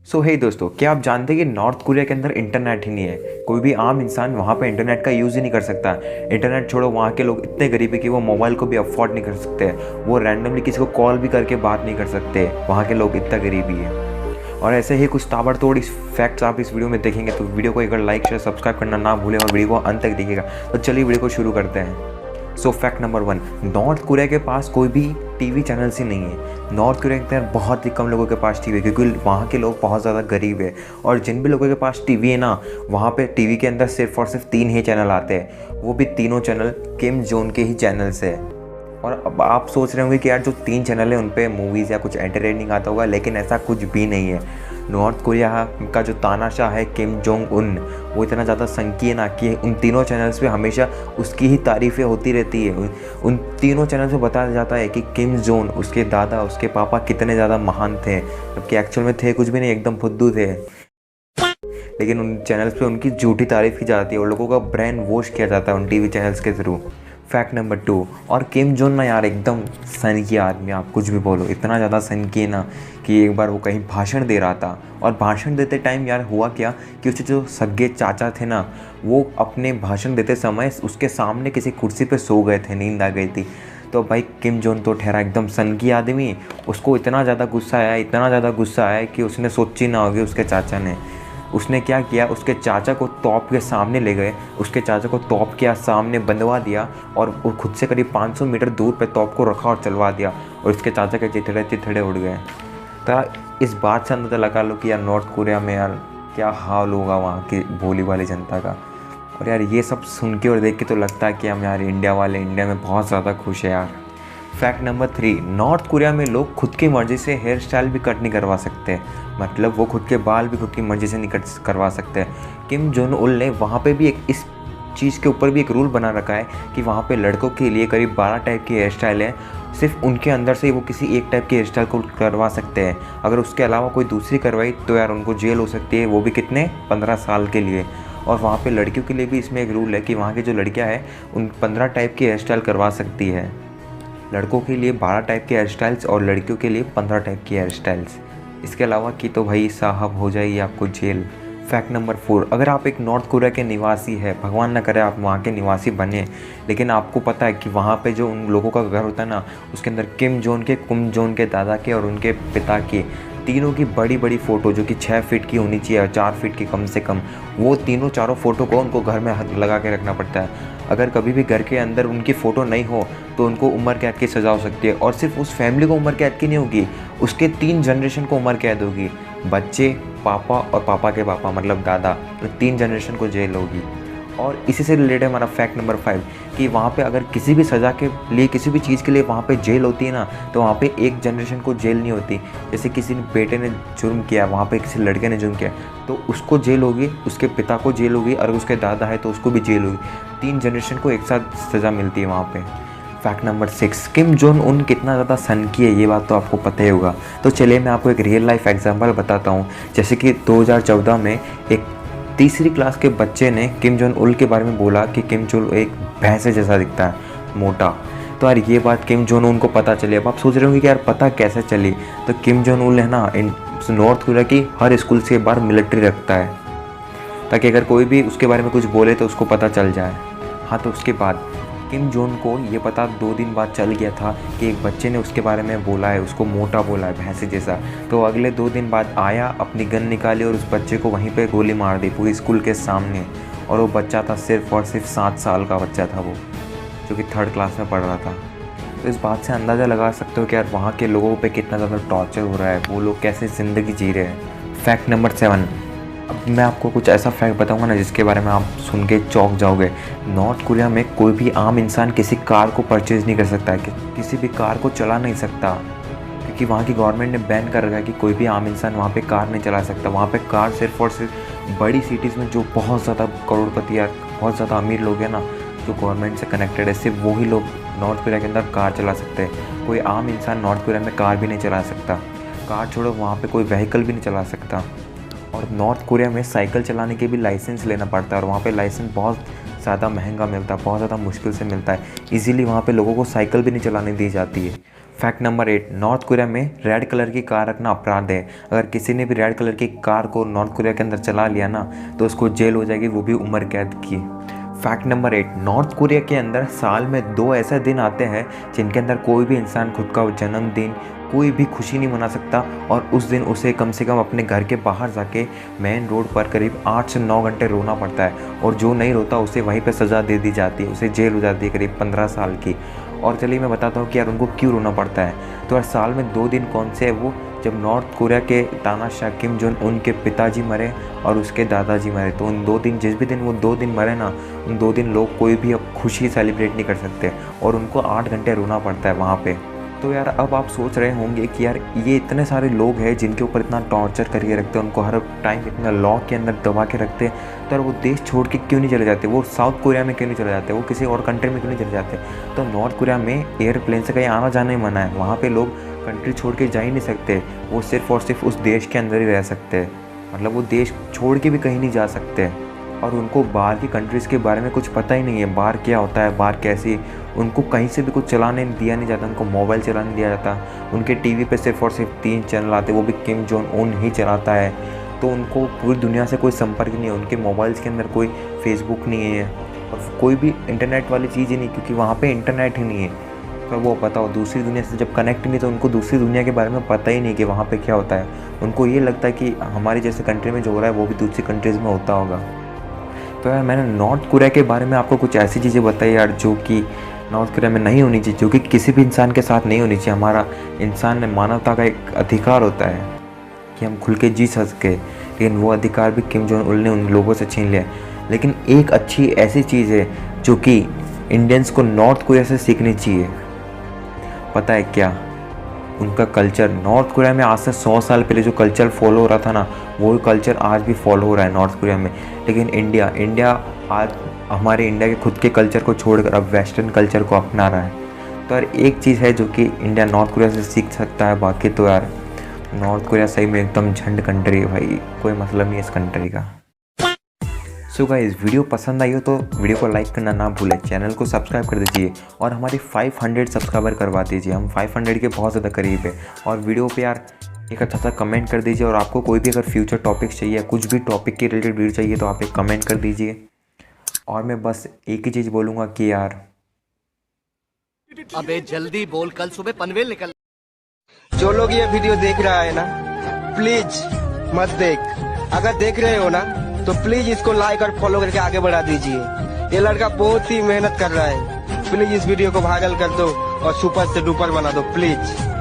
सो हे दोस्तों, क्या आप जानते हैं कि नॉर्थ कोरिया के अंदर इंटरनेट ही नहीं है। कोई भी आम इंसान वहाँ पे इंटरनेट का यूज़ ही नहीं कर सकता। इंटरनेट छोड़ो, वहाँ के लोग इतने गरीब है कि वो मोबाइल को भी अफोर्ड नहीं कर सकते। वो रैंडमली किसी को कॉल भी करके बात नहीं कर सकते। वहाँ के लोग इतना गरीबी है। और ऐसे ही कुछ ताबड़तोड़ इस फैक्ट्स आप इस वीडियो में देखेंगे, तो वीडियो को एक बार लाइक शेयर सब्सक्राइब करना ना भूलें और वीडियो को अंत तक देखिएगा। तो चलिए वीडियो को शुरू करते हैं। सो फैक्ट नंबर 1, नॉर्थ कोरिया के पास कोई भी टीवी चैनल्स ही नहीं है। नॉर्थ कोरिया के अंदर बहुत ही कम लोगों के पास टीवी है, क्योंकि वहाँ के लोग बहुत ज़्यादा गरीब है। और जिन भी लोगों के पास टीवी है ना, वहाँ पे टीवी के अंदर सिर्फ और सिर्फ 3 ही चैनल आते हैं। वो भी तीनों चैनल किम जोन के ही चैनल्स है। और अब आप सोच रहे होंगे कि यार जो 3 चैनल है उन पे मूवीज़ या कुछ एंटरटेनिंग आता होगा, लेकिन ऐसा कुछ भी नहीं है। नॉर्थ कोरिया का जो तानाशाह है किम जोंग उन, वो इतना ज़्यादा संकीय है ना कि उन तीनों चैनल्स पे हमेशा उसकी ही तारीफ़ें होती रहती है। उन तीनों चैनल्स पे बताया जाता है कि किम जोंग, उसके दादा, उसके पापा कितने ज़्यादा महान थे, जबकि एक्चुअल में थे कुछ भी नहीं, एकदम फुद्दू थे। लेकिन उन चैनल्स पे उनकी झूठी तारीफ़ की जाती है और लोगों का ब्रेन वॉश किया जाता है उन टीवी चैनल्स के थ्रू। फैक्ट नंबर 2, और किम जोन ना यार एकदम सन की आदमी, आप कुछ भी बोलो, इतना ज़्यादा सन की है ना कि एक बार वो कहीं भाषण दे रहा था। और भाषण देते टाइम यार हुआ क्या कि उसके जो सगे चाचा थे ना, वो अपने भाषण देते समय उसके सामने किसी कुर्सी पे सो गए थे, नींद आ गई थी। तो भाई किम जोन तो ठहरा एकदम सन की आदमी। उसको इतना ज़्यादा गुस्सा आया, इतना ज़्यादा गुस्सा आया कि उसने सोची ना होगी उसके चाचा ने। उसने क्या किया, उसके चाचा को तोप के सामने ले गए, उसके चाचा को तोप के सामने बंधवा दिया और वो खुद से करीब 500 मीटर दूर पे तोप को रखा और चलवा दिया। और उसके चाचा के चिथड़े चिथड़े उड़ गए। तो इस बात से अंदर लगा लो कि यार नॉर्थ कोरिया में यार क्या हाल होगा वहाँ की भोली वाली जनता का। और यार ये सब सुन के और देख के तो लगता है कि हम यार इंडिया वाले इंडिया में बहुत ज़्यादा खुश है यार। फैक्ट नंबर 3, नॉर्थ कोरिया में लोग खुद की मर्ज़ी से हेयर स्टाइल भी कट नहीं करवा सकते। मतलब वो खुद के बाल भी खुद की मर्ज़ी से नहीं कट करवा सकते। किम जोन उल ने वहाँ पे भी इस चीज़ के ऊपर भी एक रूल बना रखा है कि वहाँ पे लड़कों के लिए करीब 12 टाइप की हेयर स्टाइल है। सिर्फ उनके अंदर से वो किसी एक टाइप की हेयर स्टाइल को करवा सकते हैं। अगर उसके अलावा कोई दूसरी करवाई तो यार उनको जेल हो सकती है, वो भी कितने, 15 साल के लिए। और वहाँ पे लड़कियों के लिए भी इसमें एक रूल है कि वहाँ की जो लड़कियाँ हैं उन 15 टाइप की हेयर स्टाइल करवा सकती है। लड़कों के लिए 12 टाइप के हेयर स्टाइल्स और लड़कियों के लिए 15 टाइप की हेयर स्टाइल्स। इसके अलावा की तो भाई साहब हो जाएगी आपको जेल। फैक्ट नंबर 4, अगर आप एक नॉर्थ कोरिया के निवासी है, भगवान ना करे आप वहाँ के निवासी बने, लेकिन आपको पता है कि वहाँ पे जो उन लोगों का घर होता है ना, उसके अंदर किम जोन के दादा के और उनके पिता के तीनों की बड़ी बड़ी फ़ोटो, जो कि 6 फीट की होनी चाहिए और 4 फीट की कम से कम, वो तीनों चारों फ़ोटो को उनको घर में लगा के रखना पड़ता है। अगर कभी भी घर के अंदर उनकी फ़ोटो नहीं हो तो उनको उम्र कैद की सज़ा हो सकती है। और सिर्फ उस फैमिली को उम्र कैद की नहीं होगी, उसके 3 जनरेशन को उम्र कैद होगी। बच्चे, पापा और पापा के पापा मतलब दादा, तो 3 जनरेशन को जेल होगी। और इसी से रिलेटेड हमारा फैक्ट नंबर 5 कि वहाँ पे अगर किसी भी सज़ा के लिए, किसी भी चीज़ के लिए वहाँ पे जेल होती है ना, तो वहाँ पे एक जनरेशन को जेल नहीं होती। जैसे किसी बेटे ने जुर्म किया, वहाँ पे किसी लड़के ने जुर्म किया, तो उसको जेल होगी, उसके पिता को जेल होगी, और उसके दादा है तो उसको भी जेल होगी। 3 जनरेशन को एक साथ सज़ा मिलती है वहाँ पे। फैक्ट नंबर 6, किम जोन उन कितना ज़्यादा सन की है, ये बात तो आपको पता ही होगा। तो चलिए मैं आपको एक रियल लाइफ एग्जांपल बताता हूँ। जैसे कि 2014 में एक तीसरी क्लास के बच्चे ने किम जोन उल के बारे में बोला कि किम जोन एक भैंसे जैसा दिखता है, मोटा। तो यार ये बात किम जोन उन को पता चली। अब आप सोच रहे होंगे कि यार पता कैसे चली। तो किम जोन उल है ना नॉर्थ कोरिया की हर स्कूल के बाहर मिलिट्री रखता है, ताकि अगर कोई भी उसके बारे में कुछ बोले तो उसको पता चल जाए। हाँ, तो उसके बाद किम जोन को ये पता 2 दिन बाद चल गया था कि एक बच्चे ने उसके बारे में बोला है, उसको मोटा बोला है, भैंसे जैसा। तो अगले 2 दिन बाद आया, अपनी गन निकाली और उस बच्चे को वहीं पे गोली मार दी पूरी स्कूल के सामने। और वो बच्चा था सिर्फ और सिर्फ 7 साल का बच्चा था वो, जो कि 3rd क्लास में पढ़ रहा था। तो इस बात से अंदाज़ा लगा सकते हो कि यार वहाँ के लोगों पे कितना ज़्यादा टॉर्चर हो रहा है, वो लोग कैसे ज़िंदगी जी रहे हैं। फैक्ट नंबर 7, अब मैं आपको कुछ ऐसा फैक्ट बताऊंगा ना जिसके बारे में आप सुन के चौंक जाओगे। नॉर्थ कोरिया में कोई भी आम इंसान किसी कार को परचेज़ नहीं कर सकता है, किसी भी कार को चला नहीं सकता, क्योंकि वहाँ की गवर्नमेंट ने बैन कर रखा है कि कोई भी आम इंसान वहाँ पे कार नहीं चला सकता। वहाँ पे कार सिर्फ और सिर्फ बड़ी सिटीज़ में जो बहुत ज़्यादा करोड़पति या बहुत ज़्यादा अमीर लोग हैं ना, जो गवर्नमेंट से कनेक्टेड है, सिर्फ वही लोग नॉर्थ कोरिया के अंदर कार चला सकते हैं। कोई आम इंसान नॉर्थ कोरिया में कार भी नहीं चला सकता। कार छोड़ो, वहाँ पे कोई व्हीकल भी नहीं चला सकता। और नॉर्थ कोरिया में साइकिल चलाने के भी लाइसेंस लेना पड़ता है, और वहाँ पे लाइसेंस बहुत ज़्यादा महंगा मिलता है, बहुत ज़्यादा मुश्किल से मिलता है। इजीली वहाँ पे लोगों को साइकिल भी नहीं चलाने दी जाती है। फैक्ट नंबर 8, नॉर्थ कोरिया में रेड कलर की कार रखना अपराध है। अगर किसी ने भी रेड कलर की कार को नॉर्थ कोरिया के अंदर चला लिया ना तो उसको जेल हो जाएगी, वो भी उम्र कैद की। फैक्ट नंबर 8, नॉर्थ कोरिया के अंदर साल में 2 ऐसे दिन आते हैं जिनके अंदर कोई भी इंसान खुद का जन्मदिन, कोई भी खुशी नहीं मना सकता और उस दिन उसे कम से कम अपने घर के बाहर जाके मेन रोड पर करीब 8 से 9 घंटे रोना पड़ता है और जो नहीं रोता उसे वहीं पे सज़ा दे दी जाती है, उसे जेल हो जाती है करीब 15 साल की। और चलिए मैं बताता हूँ कि यार उनको क्यों रोना पड़ता है। तो यार साल में 2 दिन कौन से है वो, जब नॉर्थ कोरिया के तानाशाह किम जोंग उन के पिताजी मरे और उसके दादाजी मरे। तो उन 2 दिन, जिस भी दिन वो 2 दिन मरे ना, उन 2 दिन लोग कोई भी अब खुशी सेलिब्रेट नहीं कर सकते और उनको 8 घंटे रोना पड़ता है वहाँ पे। तो यार अब आप सोच रहे होंगे कि यार ये इतने सारे लोग हैं जिनके ऊपर इतना टॉर्चर करके रखते हैं, उनको हर टाइम इतना लॉ के अंदर दबा के रखते हैं, तो यार वो देश छोड़ के क्यों नहीं चले जाते, वो साउथ कोरिया में क्यों नहीं चले जाते, वो किसी और कंट्री में क्यों नहीं चले जाते। तो नॉर्थ कोरिया में एयरप्लेन से कहीं आना जाना ही मना है, वहाँ पर लोग कंट्री छोड़ के जा ही नहीं सकते, वो सिर्फ और सिर्फ उस देश के अंदर ही रह सकते हैं, मतलब वो देश छोड़ के भी कहीं नहीं जा सकते। और उनको बाहर की कंट्रीज़ के बारे में कुछ पता ही नहीं है, बाहर क्या होता है, बाहर कैसी, उनको कहीं से भी कुछ चलाने दिया नहीं जाता, उनको मोबाइल चलाने दिया जाता। उनके टीवी पे सिर्फ और सिर्फ 3 चैनल आते, वो भी किम जोंग उन ही चलाता है। तो उनको पूरी दुनिया से कोई संपर्क नहीं है, उनके मोबाइल्स के अंदर कोई फेसबुक नहीं है और कोई भी इंटरनेट वाली चीज़ ही नहीं, क्योंकि वहाँ पे इंटरनेट ही नहीं है। तो वो पता हो दूसरी दुनिया से जब कनेक्ट नहीं, तो उनको दूसरी दुनिया के बारे में पता ही नहीं कि वहाँ पे क्या होता है। उनको ये लगता है कि हमारी जैसे कंट्री में जो हो रहा है वो भी दूसरी कंट्रीज़ में होता होगा। तो यार मैंने नॉर्थ कोरिया के बारे में आपको कुछ ऐसी चीज़ें बताई यार जो कि नॉर्थ कोरिया में नहीं होनी चाहिए, जो कि किसी भी इंसान के साथ नहीं होनी चाहिए। हमारा इंसान ने मानवता का एक अधिकार होता है कि हम खुल के जी सके, लेकिन वो अधिकार भी किम जोंग उन ने उन लोगों से छीन लिया। लेकिन एक अच्छी ऐसी चीज़ है जो कि इंडियंस को नॉर्थ कोरिया से सीखनी चाहिए, पता है क्या? उनका कल्चर। नॉर्थ कोरिया में आज से 100 साल पहले जो कल्चर फॉलो हो रहा था ना, वो कल्चर आज भी फॉलो हो रहा है नॉर्थ कोरिया में। लेकिन इंडिया आज हमारे इंडिया के खुद के कल्चर को छोड़कर अब वेस्टर्न कल्चर को अपना रहा है। तो यार एक चीज़ है जो कि इंडिया नॉर्थ कोरिया से सीख सकता है, बाकी तो यार नॉर्थ कोरिया सही में एकदम झंड कंट्री है भाई, कोई मतलब नहीं है इस कंट्री का। सो गाइस, वीडियो पसंद आई हो तो वीडियो को लाइक करना ना भूलें, चैनल को सब्सक्राइब कर दीजिए और हमारी 500 सब्सक्राइबर करवा दीजिए। हम 500 के बहुत ज़्यादा करीब है। और वीडियो पे यार एक अच्छा सा कमेंट कर दीजिए, और आपको कोई भी अगर फ्यूचर टॉपिक्स चाहिए, कुछ भी टॉपिक के रिलेटेड वीडियो चाहिए तो आप एक कमेंट कर दीजिए। और मैं बस एक ही चीज़ बोलूँगा कि यार अबे जल्दी बोल, कल सुबह पनवेल निकल। जो लोग ये वीडियो देख रहा है ना, प्लीज मत देख। अगर देख रहे हो ना तो प्लीज इसको लाइक और फॉलो करके आगे बढ़ा दीजिए। ये लड़का बहुत ही मेहनत कर रहा है। प्लीज इस वीडियो को वायरल कर दो और सुपर से डुपर बना दो प्लीज।